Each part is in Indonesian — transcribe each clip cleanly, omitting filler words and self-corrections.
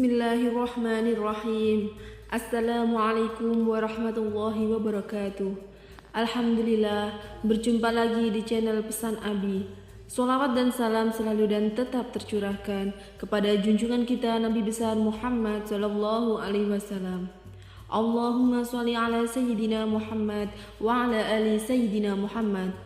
Bismillahirrahmanirrahim. Assalamualaikum warahmatullahi wabarakatuh. Alhamdulillah, berjumpa lagi di channel Pesan Abi. Sholawat dan salam selalu dan tetap tercurahkan kepada junjungan kita Nabi besar Muhammad sallallahu alaihi wasallam. Allahumma sholli ala sayyidina Muhammad wa ala ali sayyidina Muhammad.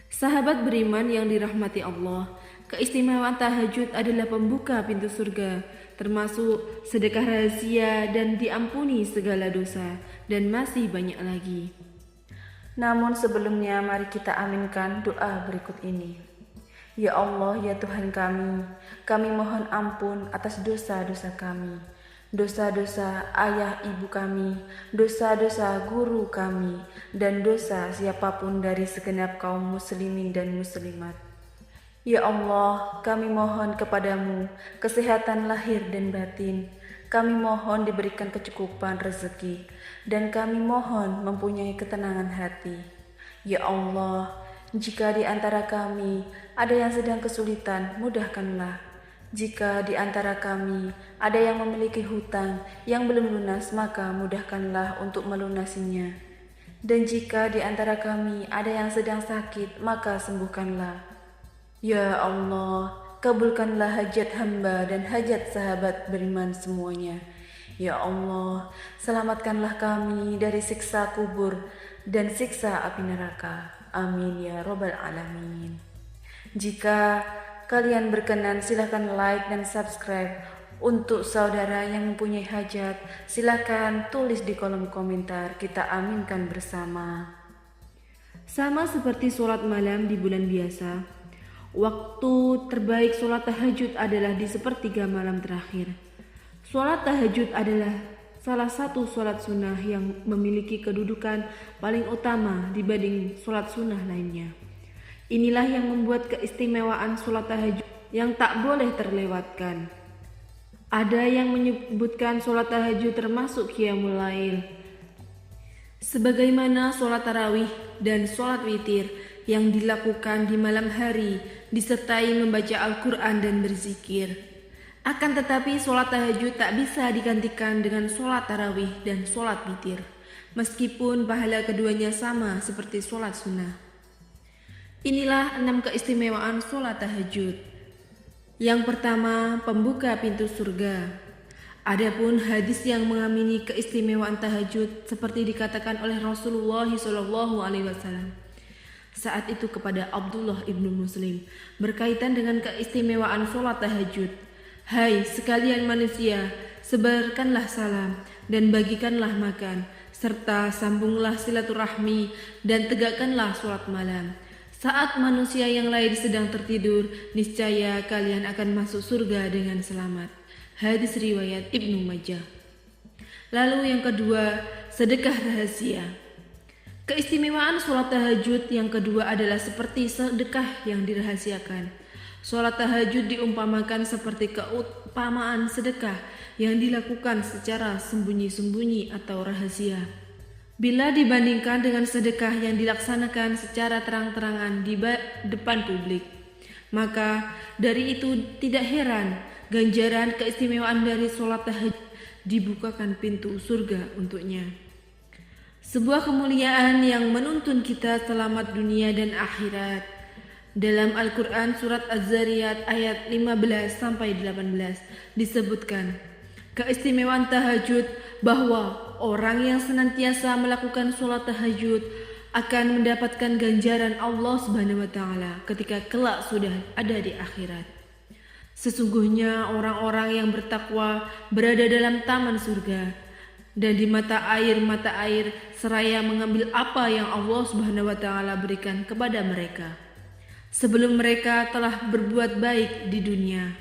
Sahabat beriman yang dirahmati Allah, keistimewaan tahajud adalah pembuka pintu surga, termasuk sedekah rahasia dan diampuni segala dosa, dan masih banyak lagi. Namun sebelumnya mari kita aminkan doa berikut ini. Ya Allah, ya Tuhan kami mohon ampun atas dosa-dosa kami, dosa-dosa ayah ibu kami, dosa-dosa guru kami, dan dosa siapapun dari segenap kaum muslimin dan muslimat. Ya Allah, kami mohon kepadamu kesehatan lahir dan batin. Kami mohon diberikan kecukupan rezeki, dan kami mohon mempunyai ketenangan hati. Ya Allah, jika di antara kami ada yang sedang kesulitan, mudahkanlah. Jika di antara kami ada yang memiliki hutang yang belum lunas, maka mudahkanlah untuk melunasinya. Dan jika di antara kami ada yang sedang sakit, maka sembuhkanlah. Ya Allah, kabulkanlah hajat hamba dan hajat sahabat beriman semuanya. Ya Allah, selamatkanlah kami dari siksa kubur dan siksa api neraka. Amin ya Rabbal Alamin. Jika kalian berkenan, silakan like dan subscribe. Untuk saudara yang mempunyai hajat, silakan tulis di kolom komentar, kita aminkan bersama. Sama seperti sholat malam di bulan biasa, waktu terbaik sholat tahajud adalah di sepertiga malam terakhir. Sholat tahajud adalah salah satu sholat sunnah yang memiliki kedudukan paling utama dibanding sholat sunnah lainnya. Inilah yang membuat keistimewaan sholat tahajud yang tak boleh terlewatkan. Ada yang menyebutkan sholat tahajud termasuk qiyamul lail, sebagaimana sholat tarawih dan sholat witir yang dilakukan di malam hari disertai membaca Al-Quran dan berzikir. Akan tetapi sholat tahajud tak bisa digantikan dengan sholat tarawih dan sholat witir, meskipun pahala keduanya sama seperti sholat sunnah. Inilah 6 keistimewaan sholat tahajud. Yang pertama, pembuka pintu surga. Adapun hadis yang mengamini keistimewaan tahajud seperti dikatakan oleh Rasulullah SAW saat itu kepada Abdullah ibnu Muslim berkaitan dengan keistimewaan sholat tahajud. Hai sekalian manusia, sebarkanlah salam dan bagikanlah makan, serta sambunglah silaturahmi dan tegakkanlah sholat malam. Saat manusia yang lain sedang tertidur, niscaya kalian akan masuk surga dengan selamat. Hadis riwayat Ibnu Majah. Lalu yang kedua, sedekah rahasia. Keistimewaan sholat tahajud yang kedua adalah seperti sedekah yang dirahasiakan. Sholat tahajud diumpamakan seperti keutamaan sedekah yang dilakukan secara sembunyi-sembunyi atau rahasia. Bila dibandingkan dengan sedekah yang dilaksanakan secara terang-terangan di depan publik, maka dari itu tidak heran ganjaran keistimewaan dari sholat tahajud dibukakan pintu surga untuknya. Sebuah kemuliaan yang menuntun kita selamat dunia dan akhirat. Dalam Al-Quran surat Az-Zariyat ayat 15-18 disebutkan keistimewaan tahajud bahwa orang yang senantiasa melakukan sholat tahajud akan mendapatkan ganjaran Allah Subhanahu wa Ta'ala ketika kelak sudah ada di akhirat. Sesungguhnya orang-orang yang bertakwa berada dalam taman surga, dan di mata air seraya mengambil apa yang Allah Subhanahu wa Ta'ala berikan kepada mereka sebelum mereka telah berbuat baik di dunia.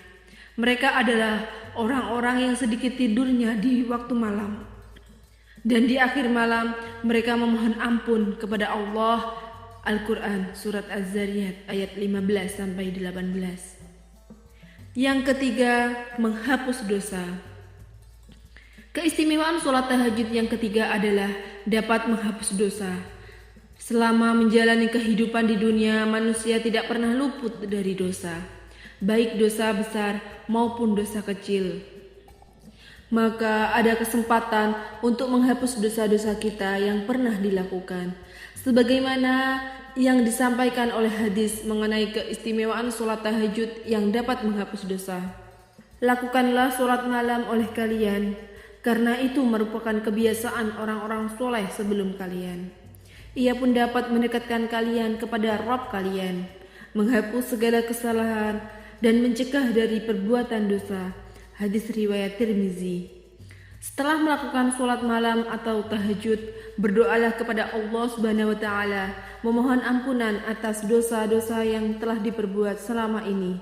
Mereka adalah orang-orang yang sedikit tidurnya di waktu malam, dan di akhir malam mereka memohon ampun kepada Allah. Al-Quran surat Az-Zariyat ayat 15-18. Yang ketiga, menghapus dosa. Keistimewaan sholat tahajud yang ketiga adalah dapat menghapus dosa. Selama menjalani kehidupan di dunia, manusia tidak pernah luput dari dosa, baik dosa besar maupun dosa kecil. maka ada kesempatan untuk menghapus dosa-dosa kita yang pernah dilakukan. Sebagaimana yang disampaikan oleh hadis mengenai keistimewaan sholat tahajud yang dapat menghapus dosa. Lakukanlah sholat malam oleh kalian, karena itu merupakan kebiasaan orang-orang soleh sebelum kalian. Ia pun dapat mendekatkan kalian kepada Rabb kalian, menghapus segala kesalahan, dan mencegah dari perbuatan dosa. Hadis riwayat Tirmizi. Setelah melakukan sholat malam atau tahajud, berdoalah kepada Allah Subhanahu wa Ta'ala, memohon ampunan atas dosa-dosa yang telah diperbuat selama ini.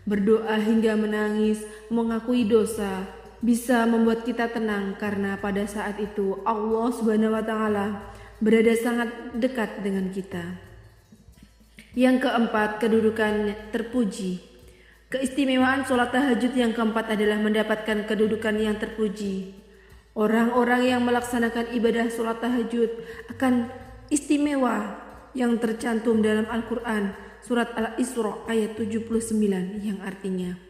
Berdoa hingga menangis, mengakui dosa, bisa membuat kita tenang karena pada saat itu Allah Subhanahu wa Ta'ala berada sangat dekat dengan kita. Yang keempat, kedudukan terpuji. Keistimewaan sholat tahajud yang keempat adalah mendapatkan kedudukan yang terpuji. Orang-orang yang melaksanakan ibadah sholat tahajud akan istimewa yang tercantum dalam Al-Quran, surat Al-Isra ayat 79 yang artinya,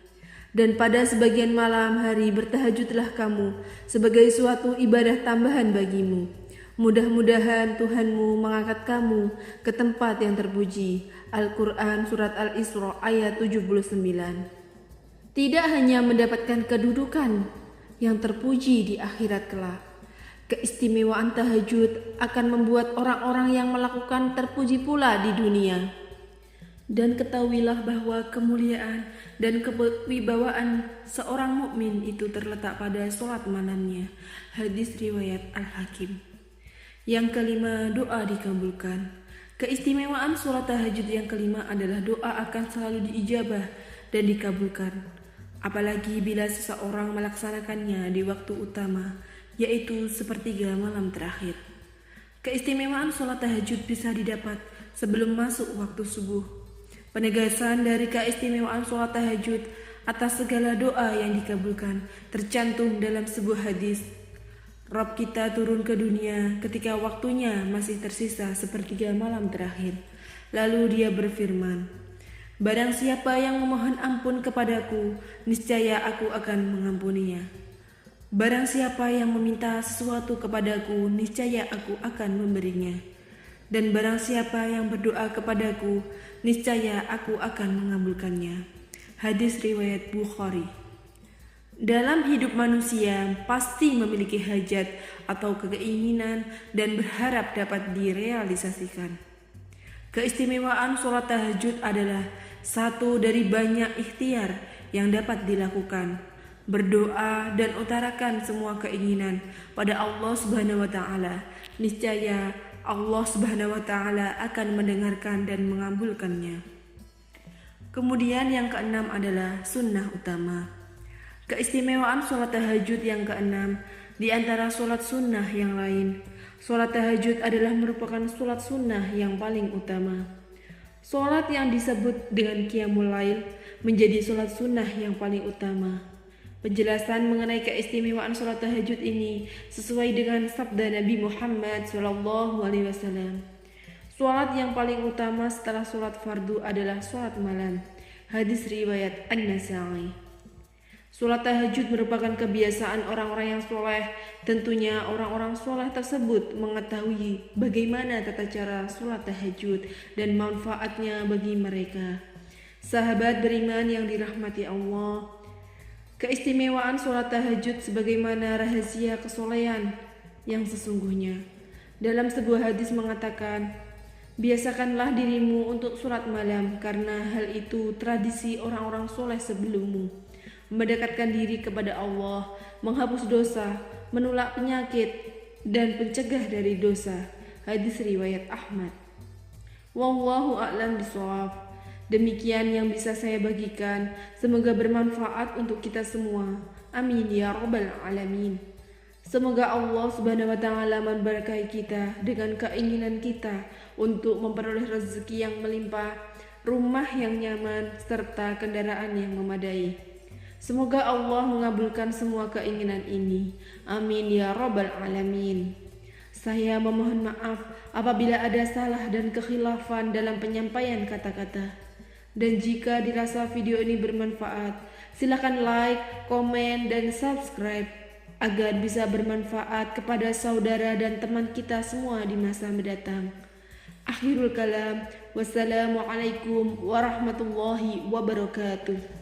dan pada sebagian malam hari bertahajudlah kamu sebagai suatu ibadah tambahan bagimu. Mudah-mudahan Tuhanmu mengangkat kamu ke tempat yang terpuji. Al-Quran surat Al-Isra ayat 79. Tidak hanya mendapatkan kedudukan yang terpuji di akhirat kelak, keistimewaan tahajud akan membuat orang-orang yang melakukan terpuji pula di dunia. Dan ketahuilah bahwa kemuliaan dan kewibawaan seorang mukmin itu terletak pada sholat malamnya. Hadis riwayat Al-Hakim. Yang kelima, doa dikabulkan. Keistimewaan sholat tahajud yang kelima adalah doa akan selalu diijabah dan dikabulkan, apalagi bila seseorang melaksanakannya di waktu utama, yaitu sepertiga malam terakhir. Keistimewaan sholat tahajud bisa didapat sebelum masuk waktu subuh. Penegasan dari keistimewaan sholat tahajud atas segala doa yang dikabulkan tercantum dalam sebuah hadis. Rabb kita turun ke dunia ketika waktunya masih tersisa sepertiga malam terakhir. Lalu dia berfirman, barang siapa yang memohon ampun kepadaku, niscaya aku akan mengampuninya. Barang siapa yang meminta sesuatu kepadaku, niscaya aku akan memberinya. Dan barang siapa yang berdoa kepadaku, niscaya aku akan mengabulkannya. Hadis riwayat Bukhari. Dalam hidup manusia pasti memiliki hajat atau keinginan dan berharap dapat direalisasikan. Keistimewaan sholat tahajud adalah satu dari banyak ikhtiar yang dapat dilakukan. Berdoa dan utarakan semua keinginan pada Allah Subhanahu wa Ta'ala. Niscaya Allah Subhanahu wa Ta'ala akan mendengarkan dan mengabulkannya. Kemudian yang keenam adalah sunnah utama. Keistimewaan sholat tahajud yang keenam di antara sholat sunnah yang lain. Sholat tahajud adalah merupakan sholat sunnah yang paling utama. Sholat yang disebut dengan qiyamul lail menjadi sholat sunnah yang paling utama. Penjelasan mengenai keistimewaan sholat tahajud ini sesuai dengan sabda Nabi Muhammad SAW. Sholat yang paling utama setelah sholat fardu adalah sholat malam. Hadis riwayat An-Nasa'i. Sholat tahajud merupakan kebiasaan orang-orang yang soleh. Tentunya orang-orang soleh tersebut mengetahui bagaimana tata cara sholat tahajud dan manfaatnya bagi mereka. Sahabat beriman yang dirahmati Allah, keistimewaan sholat tahajud sebagaimana rahasia kesolehan yang sesungguhnya. Dalam sebuah hadis mengatakan, biasakanlah dirimu untuk sholat malam karena hal itu tradisi orang-orang soleh sebelummu. Mendekatkan diri kepada Allah, menghapus dosa, menolak penyakit, dan pencegah dari dosa. Hadis riwayat Ahmad. Wallahu a'lam bishawab. Demikian yang bisa saya bagikan. Semoga bermanfaat untuk kita semua. Amin ya rabbal alamin. Semoga Allah Subhanahu wa Ta'ala memberkahi kita dengan keinginan kita untuk memperoleh rezeki yang melimpah, rumah yang nyaman, serta kendaraan yang memadai. Semoga Allah mengabulkan semua keinginan ini. Amin ya rabbal alamin. Saya memohon maaf apabila ada salah dan kekhilafan dalam penyampaian kata-kata. Dan jika dirasa video ini bermanfaat, silakan like, komen, dan subscribe. agar bisa bermanfaat kepada saudara dan teman kita semua di masa mendatang. Akhirul kalam, wassalamualaikum warahmatullahi wabarakatuh.